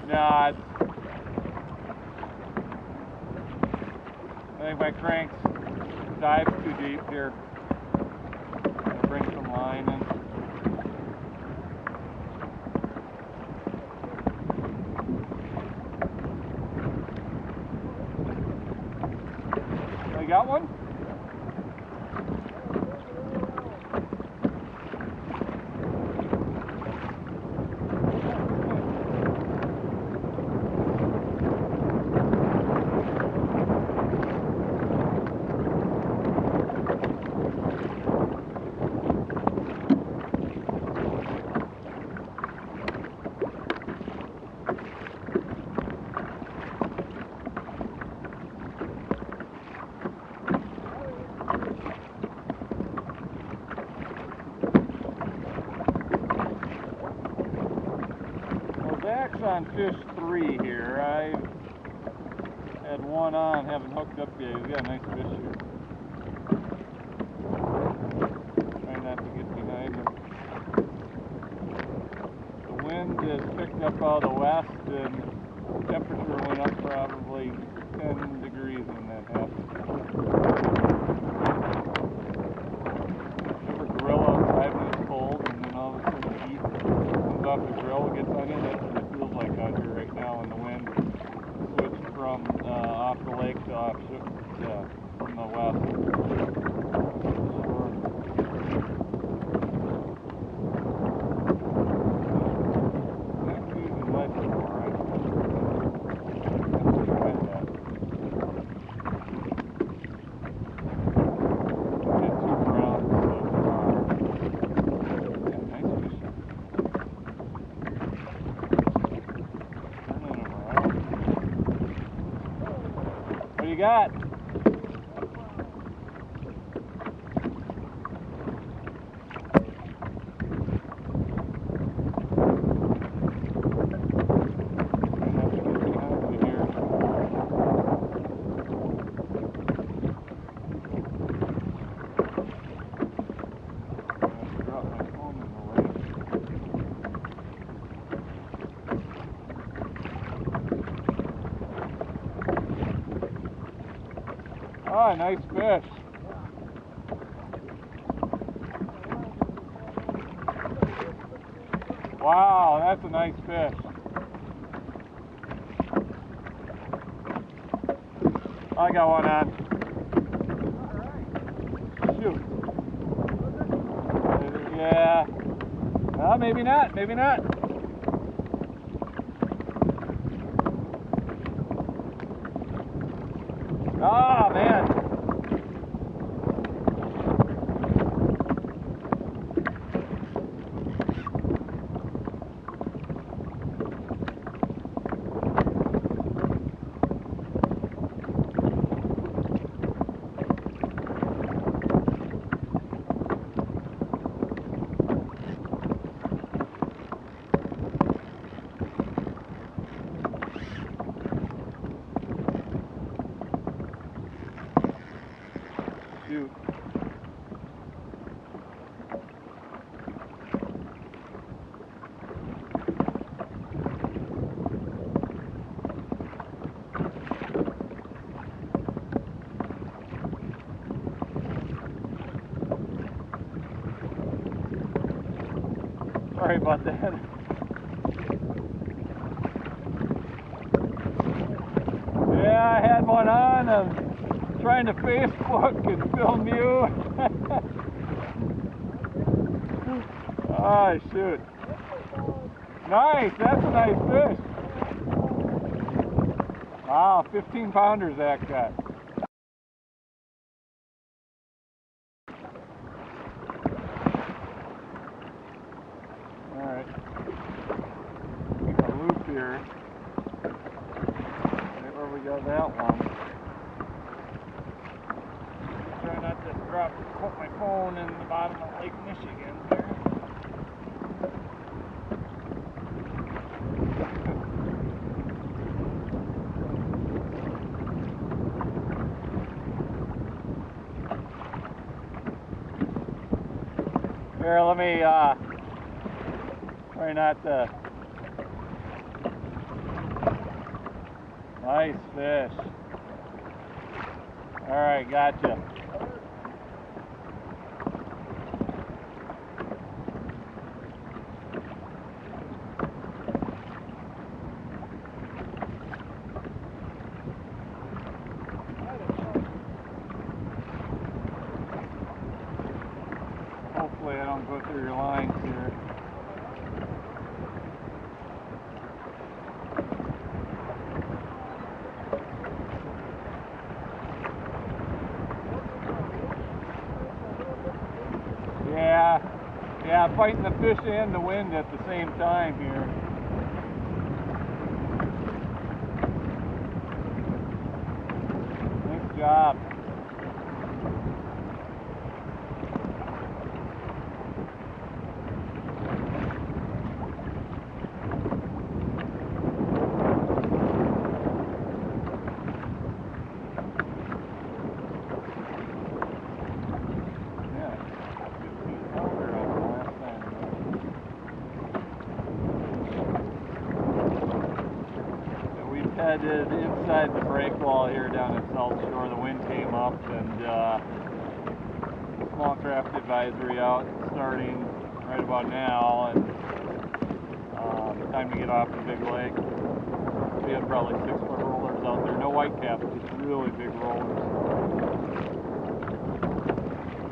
No, I think my crank's dives too deep here. I'll bring some line in. I got one? Zach's on fish 3 here. I had one on, haven't hooked up yet. He's got a nice fish here. Trying not to get behind him. The wind has picked up out of the west and temperature went up probably 10 degrees when that happened. Ever grill outside when it's cold and then all of a sudden the heat comes off the grill, gets on you? That's what it feels like out here right now, and the wind switched from off the lake to offshore, from the west. What do you got? Oh, nice fish. Wow, that's a nice fish. I got one on. Shoot. Yeah. Well, maybe not, maybe not. Oh, man. Shoot. Sorry about that. Yeah, I had one on. I'm trying to Facebook and film you. Oh, shoot. Nice, that's a nice fish. Wow, 15 pounders that got. Alright. Got a loop here. Right where we got that one. Try not to put my phone in the bottom of Lake Michigan there. Here, let me try not to Nice fish. Alright, gotcha. Hopefully I don't go through your lines here. Yeah, fighting the fish and the wind at the same time here. Nice job. Headed inside the break wall here down at South Shore. The wind came up and small craft advisory out starting right about now, and time to get off the big lake. We had probably 6-foot rollers out there. No white caps, just really big rollers.